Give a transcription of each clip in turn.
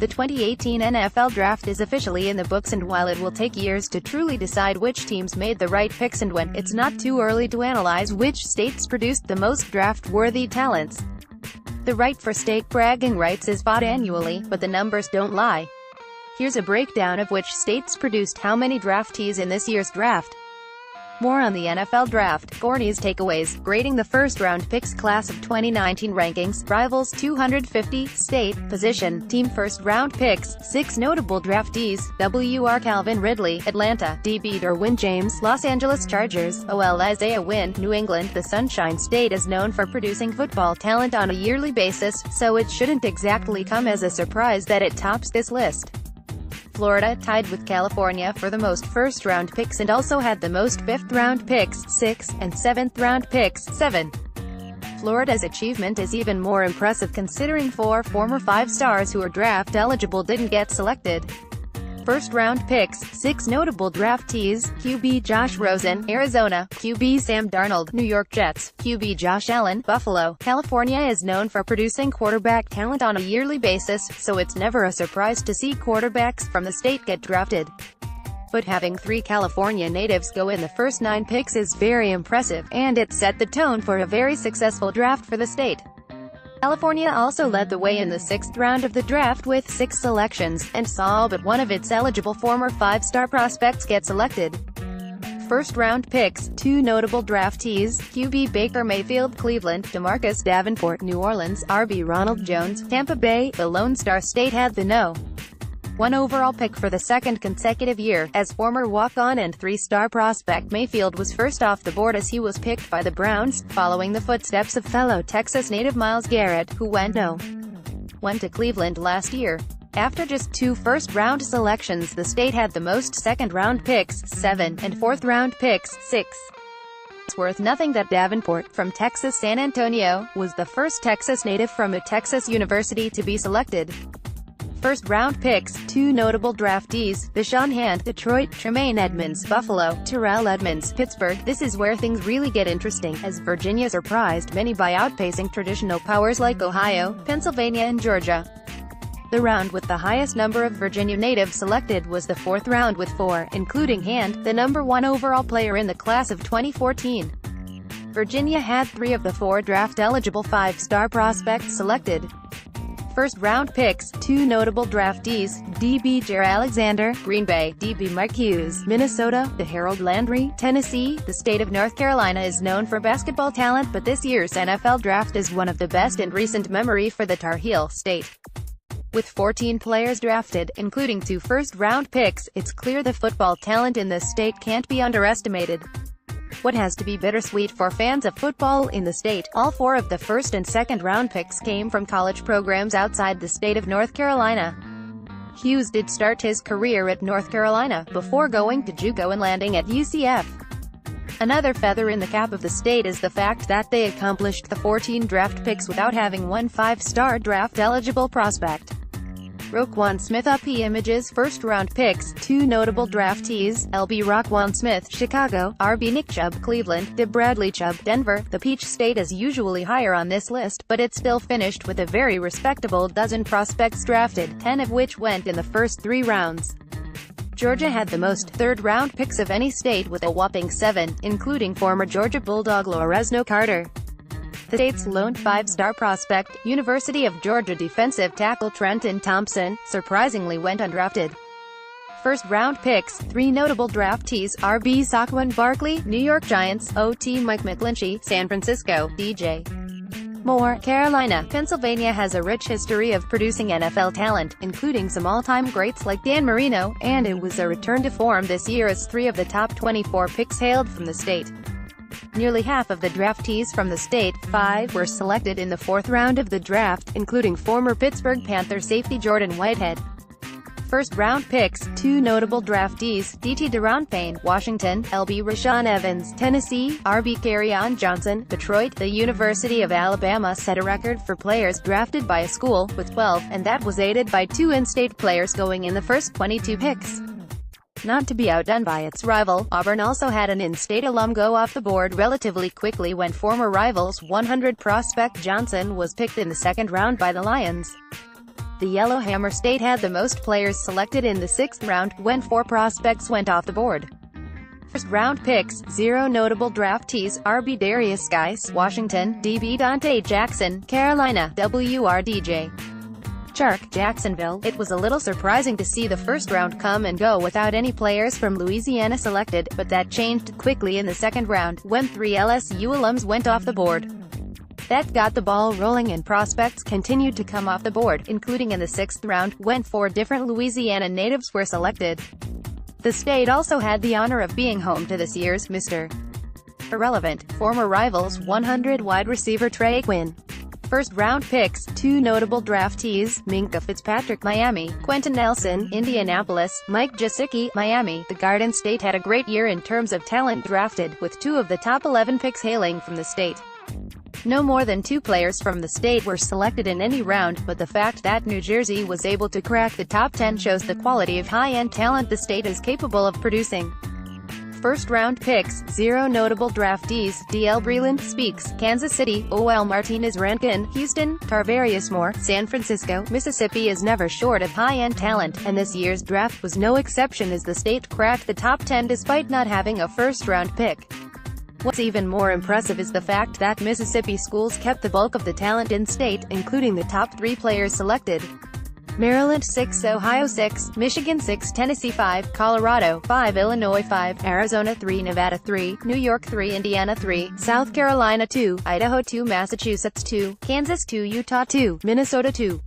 The 2018 NFL Draft is officially in the books, and while it will take years to truly decide which teams made the right picks and when, it's not too early to analyze which states produced the most draft-worthy talents. The right for state bragging rights is fought annually, but the numbers don't lie. Here's a breakdown of which states produced how many draftees in this year's draft. More on the NFL Draft. Gorney's takeaways. Grading the first-round picks class of 2019 rankings. Rivals 250. State, position, team first-round picks. 6 notable draftees. WR Calvin Ridley, Atlanta. DB Derwin James, Los Angeles Chargers. OL Isaiah Wynn, New England. The Sunshine State is known for producing football talent on a yearly basis, so it shouldn't exactly come as a surprise that it tops this list. Florida, tied with California for the most first-round picks and also had the most fifth-round picks, 6, and seventh-round picks, 7. Florida's achievement is even more impressive considering 4 former 5 stars who are draft-eligible didn't get selected. First-round picks. 6 notable draftees. QB Josh Rosen, Arizona. QB Sam Darnold, New York Jets. QB Josh Allen, Buffalo. California is known for producing quarterback talent on a yearly basis, so it's never a surprise to see quarterbacks from the state get drafted. But having 3 California natives go in the first 9 picks is very impressive, and it set the tone for a very successful draft for the state. California also led the way in the 6th round of the draft with 6 selections, and saw all but one of its eligible former 5-star prospects get selected. First-round picks. 2 notable draftees. QB Baker Mayfield, Cleveland. DeMarcus Davenport, New Orleans. RB Ronald Jones, Tampa Bay. The Lone Star State had the No. 1 overall pick for the 2nd consecutive year, as former walk-on and 3-star prospect Mayfield was first off the board as he was picked by the Browns, following the footsteps of fellow Texas native Myles Garrett, who went No. 1 to Cleveland last year. After just 2 first-round selections, the state had the most second-round picks, 7, and fourth-round picks, 6. It's worth nothing that Davenport, from Texas San Antonio, was the first Texas native from a Texas university to be selected. First-round picks. 2 notable draftees. Bashan Hand, Detroit. Tremaine Edmonds, Buffalo. Terrell Edmonds, Pittsburgh. This is where things really get interesting, as Virginia surprised many by outpacing traditional powers like Ohio, Pennsylvania and Georgia. The round with the highest number of Virginia natives selected was the 4th round with 4, including Hand, the number 1 overall player in the class of 2014. Virginia had 3 of the 4 draft-eligible 5-star prospects selected. First-round picks. 2 notable draftees. DB Jair Alexander, Green Bay. DB Mike Hughes, Minnesota. The Harold Landry, Tennessee. The state of North Carolina is known for basketball talent, but this year's NFL Draft is one of the best in recent memory for the Tar Heel State. With 14 players drafted, including 2 first-round picks, it's clear the football talent in this state can't be underestimated. What has to be bittersweet for fans of football in the state, all 4 of the first and second-round picks came from college programs outside the state of North Carolina. Hughes did start his career at North Carolina, before going to JUCO and landing at UCF. Another feather in the cap of the state is the fact that they accomplished the 14 draft picks without having one 5-star draft-eligible prospect. Roquan Smith. UP Images. First-round picks. 2 notable draftees. LB Roquan Smith, Chicago. RB Nick Chubb, Cleveland. De Bradley Chubb, Denver. The Peach State is usually higher on this list, but it still finished with a very respectable dozen prospects drafted, 10 of which went in the first 3 rounds. Georgia had the most third-round picks of any state with a whopping 7, including former Georgia Bulldog Lorenzo Carter. The state's lone 5-star prospect, University of Georgia defensive tackle Trenton Thompson, surprisingly went undrafted. First-round picks. 3 notable draftees. RB Saquon Barkley, New York Giants. OT Mike McGlinchey, San Francisco. DJ Moore, Carolina. Pennsylvania has a rich history of producing NFL talent, including some all-time greats like Dan Marino, and it was a return to form this year as 3 of the top 24 picks hailed from the state. Nearly half of the draftees from the state, 5, were selected in the 4th round of the draft, including former Pittsburgh Panther safety Jordan Whitehead. First-round picks. 2 notable draftees. DT Deron Payne, Washington. LB Rashaan Evans, Tennessee. RB Kerryon Johnson, Detroit. The University of Alabama set a record for players drafted by a school, with 12, and that was aided by 2 in-state players going in the first 22 picks. Not to be outdone by its rival, Auburn also had an in-state alum go off the board relatively quickly when former rivals 100 prospect Johnson was picked in the 2nd round by the Lions. the Yellowhammer State had the most players selected in the 6th round, when 4 prospects went off the board. First-round picks, 0 notable draftees, RB Darius Geis, Washington, DB Dante Jackson, Carolina, WRDJ Chark, Jacksonville. It was a little surprising to see the first round come and go without any players from Louisiana selected, but that changed quickly in the second round, when 3 LSU alums went off the board. That got the ball rolling and prospects continued to come off the board, including in the 6th round, when 4 different Louisiana natives were selected. The state also had the honor of being home to this year's Mr. Irrelevant, former rivals 100 wide receiver Trey Quinn. First-round picks, 2 notable draftees, Minkah Fitzpatrick, Miami, Quentin Nelson, Indianapolis, Mike Gesicki, Miami. The Garden State had a great year in terms of talent drafted, with 2 of the top 11 picks hailing from the state. No more than 2 players from the state were selected in any round, but the fact that New Jersey was able to crack the top 10 shows the quality of high-end talent the state is capable of producing. First-round picks, 0 notable draftees, DL Breland, Speaks, Kansas City, OL Martinez Rankin, Houston, Tarvarius Moore, San Francisco. Mississippi is never short of high-end talent, and this year's draft was no exception as the state cracked the top 10 despite not having a first-round pick. What's even more impressive is the fact that Mississippi schools kept the bulk of the talent in-state, including the top 3 players selected. Maryland 6, Ohio 6, Michigan 6, Tennessee 5, Colorado 5, Illinois 5, Arizona 3, Nevada 3, New York 3, Indiana 3, South Carolina 2, Idaho 2, Massachusetts 2, Kansas 2, Utah 2, Minnesota 2,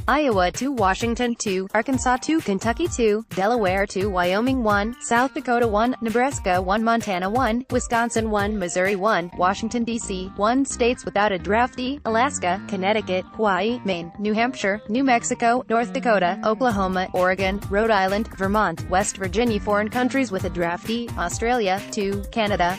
Iowa 2, Washington 2, Arkansas 2, Kentucky 2, Delaware 2, Wyoming 1, South Dakota 1, Nebraska 1, Montana 1, Wisconsin 1, Missouri 1, Washington, D.C. 1. States without a draftee, Alaska, Connecticut, Hawaii, Maine, New Hampshire, New Mexico, North Dakota, Oklahoma, Oregon, Rhode Island, Vermont, West Virginia. Foreign countries with a draftee, Australia 2, Canada